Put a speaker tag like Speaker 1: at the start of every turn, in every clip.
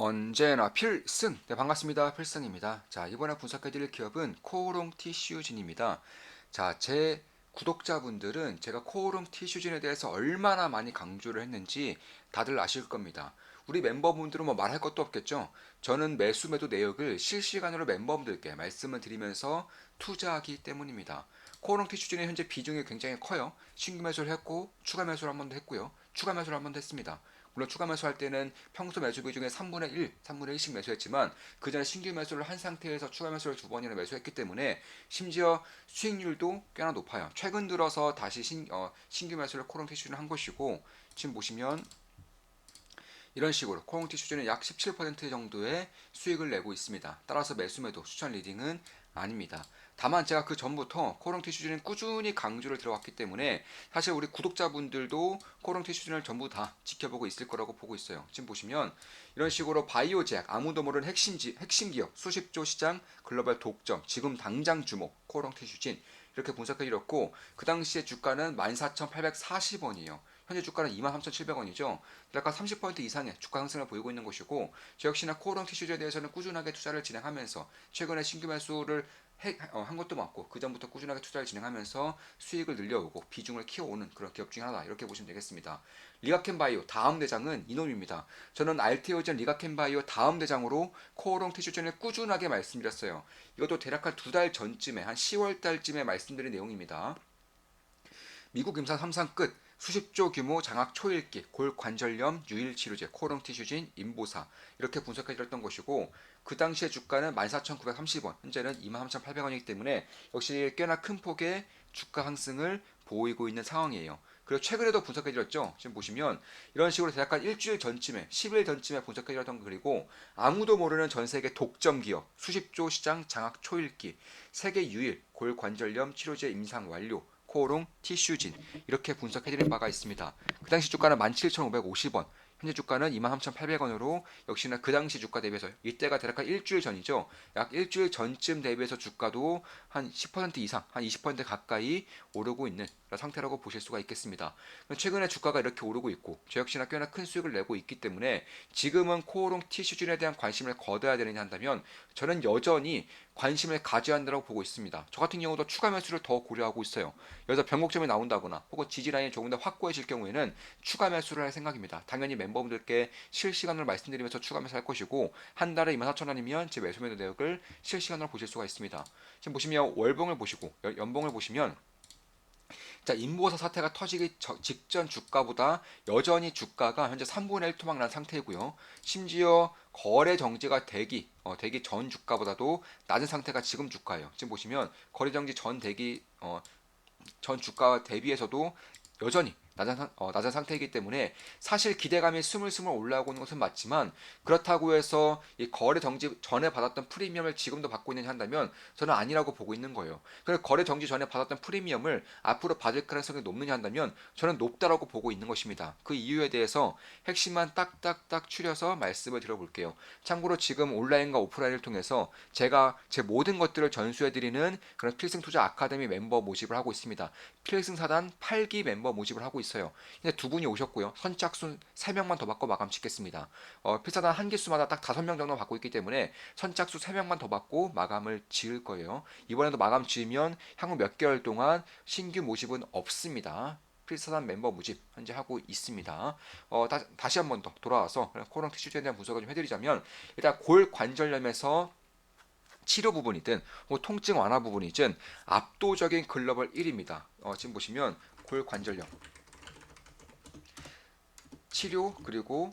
Speaker 1: 언제나 필승! 네, 반갑습니다. 필승입니다. 자, 이번에 분석해드릴 기업은 코오롱 티슈진입니다. 자, 제 구독자분들은 제가 코오롱 티슈진에 대해서 얼마나 많이 강조를 했는지 다들 아실 겁니다. 우리 멤버분들은 뭐 말할 것도 없겠죠? 저는 매수 매도 내역을 실시간으로 멤버분들께 말씀을 드리면서 투자하기 때문입니다. 코오롱 티슈진의 현재 비중이 굉장히 커요. 신규 매수를 했고 추가 매수를 한 번도 했고요. 추가 매수를 한 번도 했습니다. 물론 추가 매수할 때는 평소 매수 비중의 3분의 1, 3분의 1씩 매수했지만 그 전에 신규 매수를 한 상태에서 추가 매수를 두 번이나 매수했기 때문에 심지어 수익률도 꽤나 높아요. 최근 들어서 다시 신규 매수를 코롱 티슈를 한 것이고 지금 보시면 이런 식으로 코롱티 슈즈는 약 17% 정도의 수익을 내고 있습니다. 따라서 매수 매도 추천 리딩은 아닙니다. 다만 제가 그 전부터 코롱티 슈즈는 꾸준히 강조를 들어왔기 때문에 사실 우리 구독자분들도 코롱티 슈즈를 전부 다 지켜보고 있을 거라고 보고 있어요. 지금 보시면 이런 식으로 바이오 제약 아무도 모르는 핵심 기업 수십조 시장 글로벌 독점 지금 당장 주목 코롱티 슈진 이렇게 분석해 드렸고 그 당시에 주가는 14,840원이에요. 현재 주가는 23,700원이죠. 약간 30% 이상의 주가 상승을 보이고 있는 것이고 저 역시나 코오롱 티슈즈에 대해서는 꾸준하게 투자를 진행하면서 최근에 신규 매수를 한 것도 맞고 그 전부터 꾸준하게 투자를 진행하면서 수익을 늘려오고 비중을 키워오는 그런 기업 중 하나다 이렇게 보시면 되겠습니다. 리가켄바이오 다음 대장은 이놈입니다. 저는 알테오젠 리가켄바이오 다음 대장으로 코오롱 티슈젠을 꾸준하게 말씀드렸어요. 이것도 대략 한 두 달 전쯤에 한 10월 달쯤에 말씀드린 내용입니다. 미국 임상 3상 끝 수십조 규모 장악 초읽기 골관절염 유일치료제 코롱 티슈진 인보사 이렇게 분석해 드렸던 것이고 그 당시의 주가는 14,930원 현재는 23,800원이기 때문에 역시 꽤나 큰 폭의 주가 상승을 보이고 있는 상황이에요. 그리고 최근에도 분석해 드렸죠. 지금 보시면 이런 식으로 대략 한 일주일 전쯤에 10일 전쯤에 분석해 드렸던 거 그리고 아무도 모르는 전 세계 독점 기업 수십조 시장 장악 초읽기 세계 유일 골관절염 치료제 임상 완료 코오롱, 티슈진 이렇게 분석해드린 바가 있습니다. 그 당시 주가는 17,550원, 현재 주가는 23,800원으로 역시나 그 당시 주가 대비해서 이때가 대략 한 일주일 전이죠. 약 일주일 전쯤 대비해서 주가도 한 10% 이상, 한 20% 가까이 오르고 있는 상태라고 보실 수가 있겠습니다. 최근에 주가가 이렇게 오르고 있고 저 역시나 꽤나 큰 수익을 내고 있기 때문에 지금은 코오롱 티슈진에 대한 관심을 거둬야 되느냐 한다면 저는 여전히 관심을 가져야 한다고 보고 있습니다. 저 같은 경우도 추가 매수를 더 고려하고 있어요. 여기서 변곡점이 나온다거나 혹은 지지라인이 조금 더 확고해질 경우에는 추가 매수를 할 생각입니다. 당연히 멤버분들께 실시간으로 말씀드리면서 추가 매수할 것이고 한 달에 24,000원이면 제 매수 매도 내역을 실시간으로 보실 수가 있습니다. 지금 보시면 월봉을 보시고 연봉을 보시면 자, 인보사 사태가 터지기 직전 주가보다 여전히 주가가 현재 3분의 1 토막난 상태이고요. 심지어 거래 정지가 되기 전 주가보다도 낮은 상태가 지금 주가예요. 지금 보시면 거래 정지 전 주가 대비해서도 여전히 낮은 상태이기 때문에 사실 기대감이 스물스물 올라오고 있는 것은 맞지만 그렇다고 해서 이 거래 정지 전에 받았던 프리미엄을 지금도 받고 있느냐 한다면 저는 아니라고 보고 있는 거예요. 그래서 거래 정지 전에 받았던 프리미엄을 앞으로 받을 가능성이 높느냐 한다면 저는 높다라고 보고 있는 것입니다. 그 이유에 대해서 핵심만 딱딱딱 추려서 말씀을 드려볼게요. 참고로 지금 온라인과 오프라인을 통해서 제가 제 모든 것들을 전수해드리는 그런 필승 투자 아카데미 멤버 모집을 하고 있습니다. 필승 사단 8기 멤버 모집을 하고 있어요. 근데 두 분이 오셨고요. 선착순 3명만 더 받고 마감 짓겠습니다. 필사단 한 기수마다 딱 5명 정도 받고 있기 때문에 선착수 3명만 더 받고 마감을 지을 거예요. 이번에도 마감 지으면 향후 몇 개월 동안 신규 모집은 없습니다. 필사단 멤버 모집 현재 하고 있습니다. 다시 한 번 더 돌아와서 코로나 티슈즈에 대한 분석을 좀 해드리자면 일단 골관절염에서 치료 부분이든 통증 완화 부분이든 압도적인 글로벌 1위입니다. 지금 보시면 골관절염 치료 그리고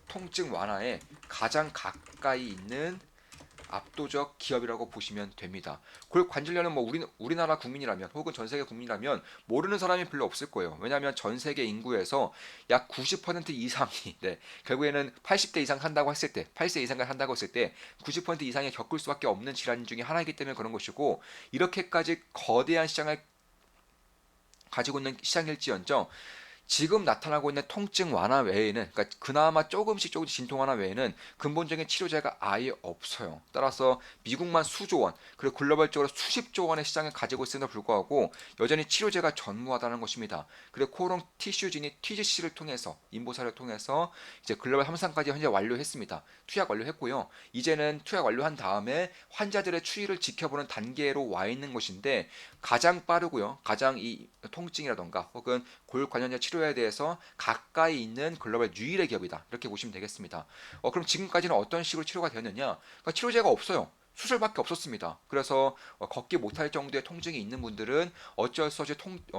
Speaker 1: 통증 완화에 가장 가까이 있는 압도적 기업이라고 보시면 됩니다. 골관절염은 뭐 우리나라 국민이라면 혹은 전 세계 국민이라면 모르는 사람이 별로 없을 거예요. 왜냐하면 전 세계 인구에서 약 90% 이상이 결국에는 80대 이상 한다고 했을 때, 80세 이상을 한다고 했을 때 90% 이상이 겪을 수밖에 없는 질환 중에 하나이기 때문에 그런 것이고 이렇게까지 거대한 시장을 가지고 있는 시장일지언정 지금 나타나고 있는 통증 완화 외에는, 그러니까 그나마 조금씩 진통 완화 외에는 근본적인 치료제가 아예 없어요. 따라서 미국만 수조 원, 그리고 글로벌적으로 수십조 원의 시장을 가지고 있음에도 불구하고 여전히 치료제가 전무하다는 것입니다. 그리고 코오롱 티슈진이 TGC를 통해서, 인보사를 통해서 이제 글로벌 3상까지 현재 완료했습니다. 투약 완료했고요. 이제는 투약 완료한 다음에 환자들의 추이를 지켜보는 단계로 와 있는 것인데, 가장 빠르고요, 가장 이 통증이라던가 혹은 골 관련된 치료에 대해서 가까이 있는 글로벌 유일의 기업이다, 이렇게 보시면 되겠습니다. 그럼 지금까지는 어떤 식으로 치료가 되었느냐? 그러니까 치료제가 없어요. 수술밖에 없었습니다. 그래서 걷기 못할 정도의 통증이 있는 분들은 어쩔 수 없이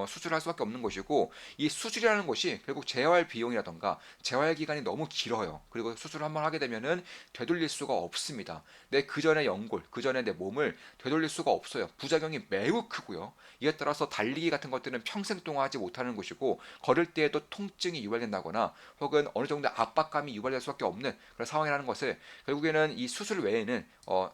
Speaker 1: 수술을 할 수밖에 없는 것이고, 이 수술이라는 것이 결국 재활 비용이라던가 재활 기간이 너무 길어요. 그리고 수술을 한번 하게 되면은 되돌릴 수가 없습니다. 내 그전의 연골, 그전의 내 몸을 되돌릴 수가 없어요. 부작용이 매우 크고요. 이에 따라서 달리기 같은 것들은 평생 동안 하지 못하는 것이고, 걸을 때에도 통증이 유발된다거나 혹은 어느 정도 압박감이 유발될 수밖에 없는 그런 상황이라는 것을, 결국에는 이 수술 외에는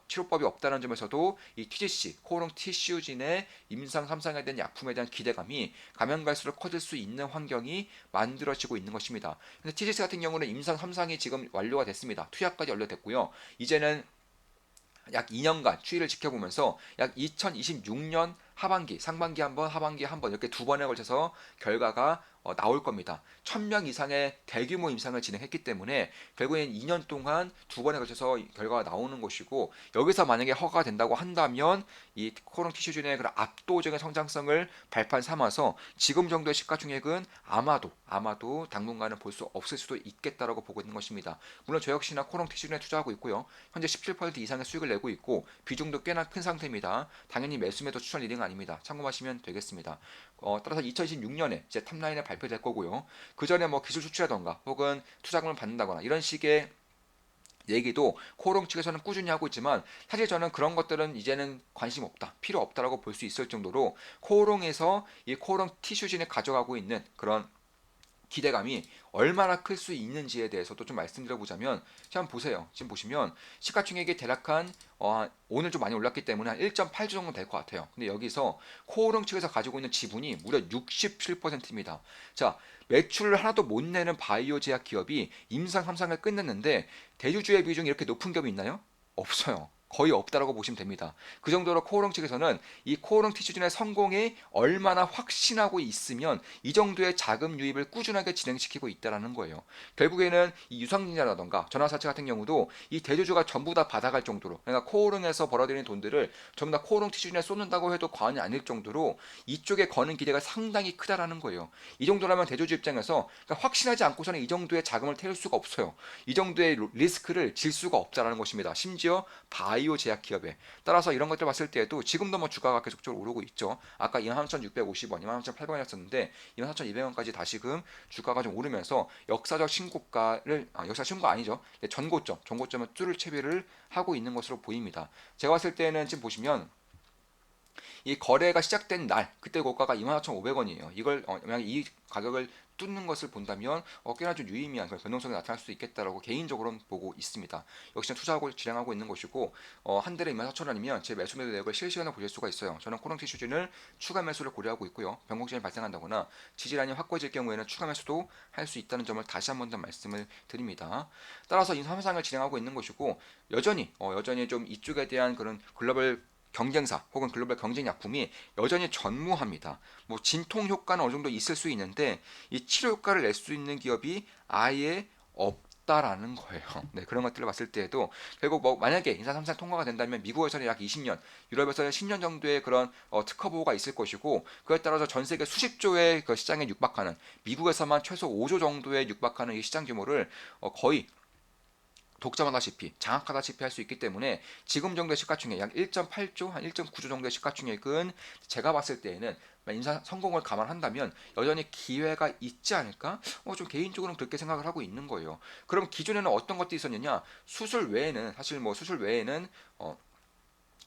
Speaker 1: 치료법이 없다는 점에서도 이 TGC, 코오롱 티슈진의 임상 3상에 대한 약품에 대한 기대감이 가면 갈수록 커질 수 있는 환경이 만들어지고 있는 것입니다. 근데 TGC 같은 경우는 임상 3상이 지금 완료가 됐습니다. 투약까지 완료됐고요. 이제는 약 2년간 추이를 지켜보면서 약 2026년 하반기, 상반기 한번, 하반기 한번 이렇게 두 번에 걸쳐서 결과가 나올 겁니다. 1000명 이상의 대규모 임상을 진행했기 때문에 결국엔 2년 동안 두 번에 걸쳐서 결과가 나오는 것이고, 여기서 만약에 허가가 된다고 한다면 이 코오롱 티슈진의 그런 압도적인 성장성을 발판 삼아서 지금 정도의 시가총액은 아마도 당분간은 볼 수 없을 수도 있겠다라고 보고 있는 것입니다. 물론 저 역시나 코오롱 티슈진에 투자하고 있고요. 현재 17% 이상의 수익을 내고 있고 비중도 꽤나 큰 상태입니다. 당연히 매수매도 추천 리딩은 아닙니다. 참고하시면 되겠습니다. 따라서 2026년에 이제 탑라인에 발표될 거고요. 그 전에 뭐 기술 수출이라던가 혹은 투자금을 받는다거나 이런 식의 얘기도 코오롱 측에서는 꾸준히 하고 있지만, 사실 저는 그런 것들은 이제는 관심 없다, 필요 없다라고 볼 수 있을 정도로 코오롱에서 이 코오롱 티슈진을 가져가고 있는 그런 기대감이 얼마나 클 수 있는지에 대해서도 좀 말씀드려보자면, 한번 보세요. 지금 보시면 시가총액이 대략 오늘 좀 많이 올랐기 때문에 한 1.8조 정도 될 것 같아요. 근데 여기서 코오롱 측에서 가지고 있는 지분이 무려 67%입니다. 자, 매출을 하나도 못 내는 바이오 제약 기업이 임상 3상을 끝냈는데 대주주의 비중이 이렇게 높은 기업이 있나요? 없어요. 거의 없다라고 보시면 됩니다. 그 정도로 코오롱 측에서는 이 코오롱 티슈진의 성공에 얼마나 확신하고 있으면 이 정도의 자금 유입을 꾸준하게 진행시키고 있다라는 거예요. 결국에는 이 유상증자라던가 전화사채 같은 경우도 이 대주주가 전부 다 받아갈 정도로, 그러니까 코오롱에서 벌어들이는 돈들을 전부 다 코오롱 티슈진에 쏟는다고 해도 과언이 아닐 정도로 이쪽에 거는 기대가 상당히 크다라는 거예요. 이 정도라면 대주주 입장에서 그러니까 확신하지 않고서는 이 정도의 자금을 태울 수가 없어요. 이 정도의 리스크를 질 수가 없다라는 것입니다. 심지어 바이오 제약 기업에. 따라서 이런 것들 봤을 때에도 지금도 뭐 주가가 계속적으로 오르고 있죠. 아까 23,650원, 23,800원이었었는데 24,200원까지 다시금 주가가 좀 오르면서 역사적 신고가를, 역사 신고가 아니죠. 전고점을 뚫을 채비를 하고 있는 것으로 보입니다. 제가 봤을 때는 지금 보시면 이 거래가 시작된 날, 그때 고가가 24,500원이에요. 이걸 만약 이 가격을 뚫는 것을 본다면 꽤나 좀 유의미한 그런 변동성이 나타날 수 있겠다라고 개인적으로는 보고 있습니다. 역시나 투자하고 진행하고 있는 것이고, 한 대를 24,000원이면 제 매수 매도 내역을 실시간으로 보실 수가 있어요. 저는 코롱 티슈진을 추가 매수를 고려하고 있고요. 변곡점이 발생한다거나 지지라인이 확고해질 경우에는 추가 매수도 할 수 있다는 점을 다시 한 번 더 말씀을 드립니다. 따라서 이 3상을 진행하고 있는 것이고, 여전히 좀 이쪽에 대한 그런 글로벌 경쟁사 혹은 글로벌 경쟁 약품이 여전히 전무합니다. 뭐 진통 효과는 어느 정도 있을 수 있는데 이 치료 효과를 낼 수 있는 기업이 아예 없다라는 거예요. 네, 그런 것들을 봤을 때에도 결국 뭐 만약에 인사 3상 통과가 된다면 미국에서는 약 20년, 유럽에서는 10년 정도의 그런 특허 보호가 있을 것이고, 그에 따라서 전 세계 수십조의 그 시장에 육박하는, 미국에서만 최소 5조 정도에 육박하는 이 시장 규모를 거의 독점하다시피 장악하다시피 할 수 있기 때문에 지금 정도의 시가총액 약 1.8조, 한 1.9조 정도의 시가총액은 제가 봤을 때에는 인사 성공을 감안한다면 여전히 기회가 있지 않을까? 좀 개인적으로는 그렇게 생각을 하고 있는 거예요. 그럼 기존에는 어떤 것들이 있었느냐? 수술 외에는, 사실 뭐 수술 외에는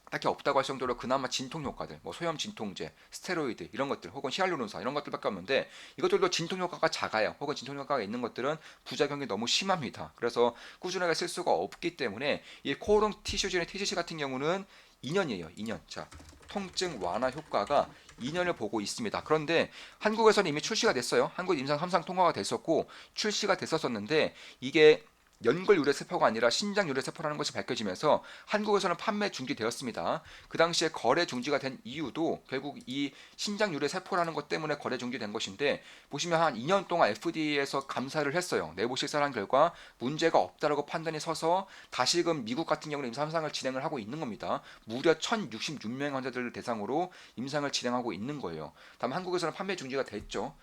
Speaker 1: 딱히 없다고 할 정도로 그나마 진통 효과들, 뭐 소염 진통제, 스테로이드 이런 것들, 혹은 히알루론산 이런 것들밖에 없는데, 이것들도 진통 효과가 작아요. 혹은 진통 효과가 있는 것들은 부작용이 너무 심합니다. 그래서 꾸준하게 쓸 수가 없기 때문에 이 코오롱 티슈진의 TGC 같은 경우는 2년이에요. 2년. 자, 통증 완화 효과가 2년을 보고 있습니다. 그런데 한국에서는 이미 출시가 됐어요. 한국 임상 3상 통과가 됐었고 출시가 됐었었는데 이게 연골 유래 세포가 아니라 신장 유래 세포라는 것이 밝혀지면서 한국에서는 판매 중지되었습니다. 그 당시에 거래 중지가 된 이유도 결국 이 신장 유래 세포라는 것 때문에 거래 중지된 것인데 보시면 한 2년 동안 FDA에서 감사를 했어요. 내부 실사한 결과 문제가 없다라고 판단이 서서 다시금 미국 같은 경우는 임상 3상을 진행을 하고 있는 겁니다. 무려 1,066명 환자들을 대상으로 임상을 진행하고 있는 거예요. 다만 한국에서는 판매 중지가 됐죠.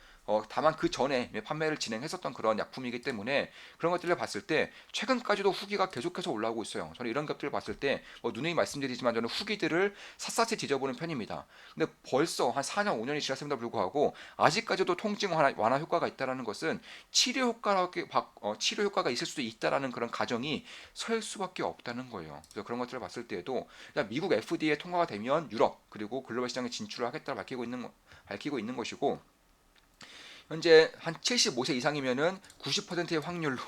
Speaker 1: 다만 그 전에 판매를 진행했었던 그런 약품이기 때문에 그런 것들을 봤을 때 최근까지도 후기가 계속해서 올라오고 있어요. 저는 이런 것들을 봤을 때 누누이 말씀드리지만 저는 후기들을 샅샅이 뒤져보는 편입니다. 근데 벌써 한 4년, 5년이 지났음에도 불구하고 아직까지도 통증 완화 효과가 있다는 것은 치료 효과가 있을 수도 있다는 그런 가정이 설 수밖에 없다는 거예요. 그래서 그런 것들을 봤을 때에도 미국 FDA 통과가 되면 유럽 그리고 글로벌 시장에 진출을 하겠다고 밝히고 있는 것이고 현재 한 75세 이상이면은 90%의 확률로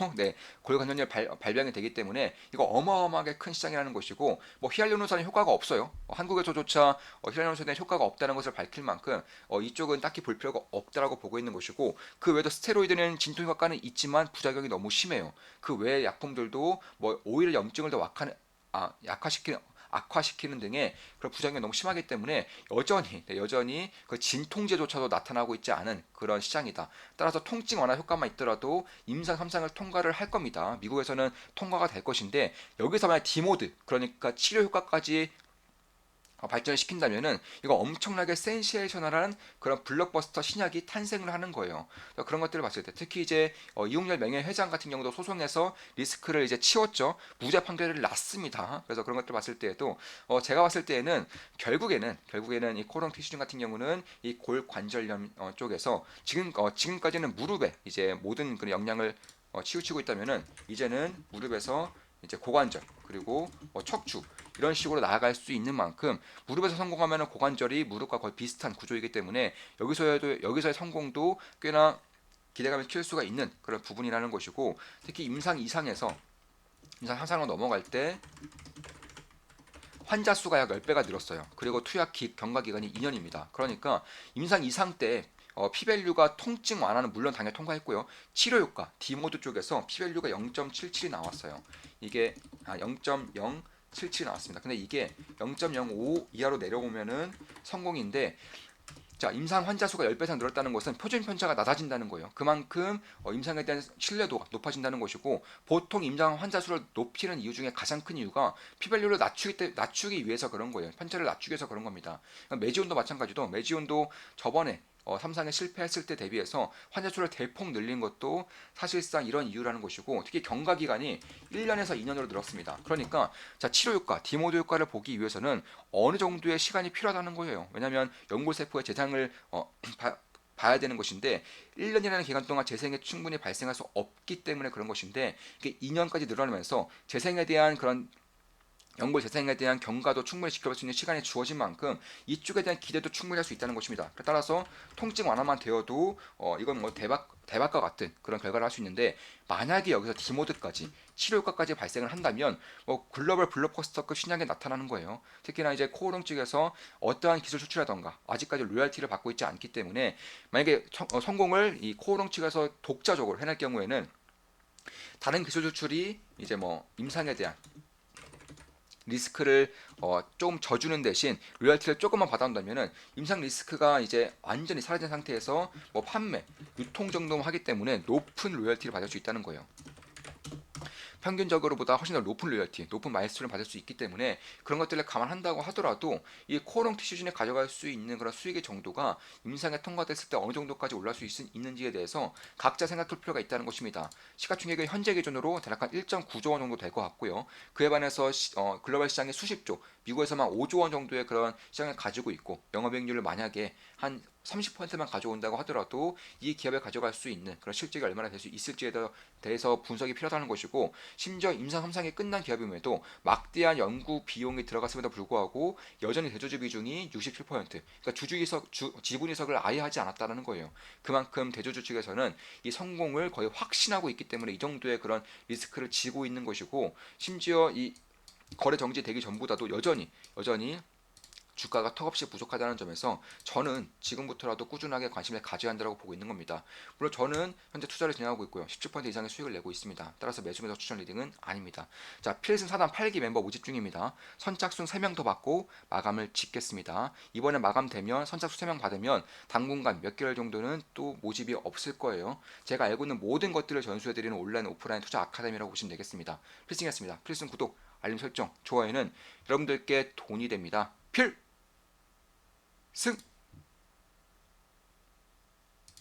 Speaker 1: 골간절염 발병이 되기 때문에 이거 어마어마하게 큰 시장이라는 것이고 히알루론산의 효과가 없어요. 한국에서조차 히알루론산의 효과가 없다는 것을 밝힐 만큼 이쪽은 딱히 볼 필요가 없다라고 보고 있는 것이고 그 외에도 스테로이드는 진통 효과는 있지만 부작용이 너무 심해요. 그 외의 약품들도 오히려 염증을 더 악화시키는 등의 그런 부작용이 너무 심하기 때문에 여전히 그 진통제조차도 나타나고 있지 않은 그런 시장이다. 따라서 통증 완화 효과만 있더라도 임상 3상을 통과를 할 겁니다. 미국에서는 통과가 될 것인데 여기서 만약 디모드 그러니까 치료 효과까지 발전을 시킨다면은 이거 엄청나게 센세이셔널한 그런 블록버스터 신약이 탄생을 하는 거예요. 그런 것들을 봤을 때 특히 이제 이용렬 명예회장 같은 경우도 소송에서 리스크를 이제 치웠죠. 무죄 판결을 났습니다. 그래서 그런 것들 봤을 때에도 제가 봤을 때에는 결국에는 이 코론 티슈 같은 경우는 이 골관절염 쪽에서 지금까지는 무릎에 이제 모든 그 영향을 치우치고 있다면은 이제는 무릎에서 이제 고관절 그리고 척추 이런 식으로 나아갈 수 있는 만큼 무릎에서 성공하면 고관절이 무릎과 거의 비슷한 구조이기 때문에 여기서의 성공도 꽤나 기대감을 키울 수가 있는 그런 부분이라는 것이고 특히 임상 2상에서 임상 3상으로 넘어갈 때 환자 수가 약 10배가 늘었어요. 그리고 투약 경과 기간이 2년입니다. 그러니까 임상 2상 때 피밸류가 통증 완화는 물론 당연히 통과했고요. 치료 효과 D모드 쪽에서 피밸류가 0.77이 나왔어요. 이게 0.077이 나왔습니다. 근데 이게 0.05 이하로 내려오면은 성공인데 자, 임상 환자 수가 10배 이상 늘었다는 것은 표준 편차가 낮아진다는 거예요. 그만큼 임상에 대한 신뢰도가 높아진다는 것이고 보통 임상 환자 수를 높이는 이유 중에 가장 큰 이유가 피밸류를 낮추기 위해서 그런 거예요. 편차를 낮추기 위해서 그런 겁니다. 매지온도 마찬가지도 매지온도 저번에 3상에 실패했을 때 대비해서 환자 수를 대폭 늘린 것도 사실상 이런 이유라는 것이고 특히 경과 기간이 1년에서 2년으로 늘었습니다. 그러니까 자, 치료 효과, 디모드 효과를 보기 위해서는 어느 정도의 시간이 필요하다는 거예요. 왜냐하면 연골세포의 재생을 봐야 되는 것인데 1년이라는 기간 동안 재생이 충분히 발생할 수 없기 때문에 그런 것인데 이게 2년까지 늘어나면서 재생에 대한 그런 연골 재생에 대한 경과도 충분히 지켜볼 수 있는 시간이 주어진 만큼 이쪽에 대한 기대도 충분히 할 수 있다는 것입니다. 따라서 통증 완화만 되어도 이건 대박과 같은 그런 결과를 할 수 있는데 만약에 여기서 디모드까지 치료 효과까지 발생을 한다면 글로벌 블록버스터급 신약이 나타나는 거예요. 특히나 이제 코오롱 측에서 어떠한 기술 수출이라던가 아직까지 로열티를 받고 있지 않기 때문에 만약에 성공을 이 코오롱 측에서 독자적으로 해낼 경우에는 다른 기술 수출이 이제 임상에 대한 리스크를 조금 져주는 대신 로열티를 조금만 받아온다면은 임상 리스크가 이제 완전히 사라진 상태에서 판매, 유통 정도만 하기 때문에 높은 로열티를 받을 수 있다는 거예요. 평균적으로보다 훨씬 더 높은 로열티, 높은 마일스톤을 받을 수 있기 때문에 그런 것들을 감안한다고 하더라도 이 코오롱 티슈진이 가져갈 수 있는 그런 수익의 정도가 임상에 통과됐을 때 어느 정도까지 올라갈 수 있는지에 대해서 각자 생각할 필요가 있다는 것입니다. 시가총액은 현재 기준으로 대략 한 1.9조 원 정도 될 것 같고요. 그에 반해서 글로벌 시장의 수십조, 미국에서만 5조 원 정도의 그런 시장을 가지고 있고 영업이익률을 만약에 한 30%만 가져온다고 하더라도 이 기업에 가져갈 수 있는 그런 실적이 얼마나 될 수 있을지에 대해서 분석이 필요하다는 것이고 심지어 임상 3상이 끝난 기업임에도 막대한 연구 비용이 들어갔음에도 불구하고 여전히 대주주 비중이 67%, 그러니까 지분 이석을 아예 하지 않았다는 거예요. 그만큼 대주주 측에서는 이 성공을 거의 확신하고 있기 때문에 이 정도의 그런 리스크를 지고 있는 것이고 심지어 이 거래 정지되기 전보다도 여전히 주가가 턱없이 부족하다는 점에서 저는 지금부터라도 꾸준하게 관심을 가져야 한다고 보고 있는 겁니다. 물론 저는 현재 투자를 진행하고 있고요. 17% 이상의 수익을 내고 있습니다. 따라서 매수 매도 추천 리딩은 아닙니다. 자, 필승 사단 8기 멤버 모집 중입니다. 선착순 3명 더 받고 마감을 짓겠습니다. 이번에 마감되면 선착순 3명 받으면 당분간 몇 개월 정도는 또 모집이 없을 거예요. 제가 알고 있는 모든 것들을 전수해드리는 온라인 오프라인 투자 아카데미라고 보시면 되겠습니다. 필승이었습니다. 필승 구독, 알림 설정, 좋아요는 여러분들께 돈이 됩니다. 필승!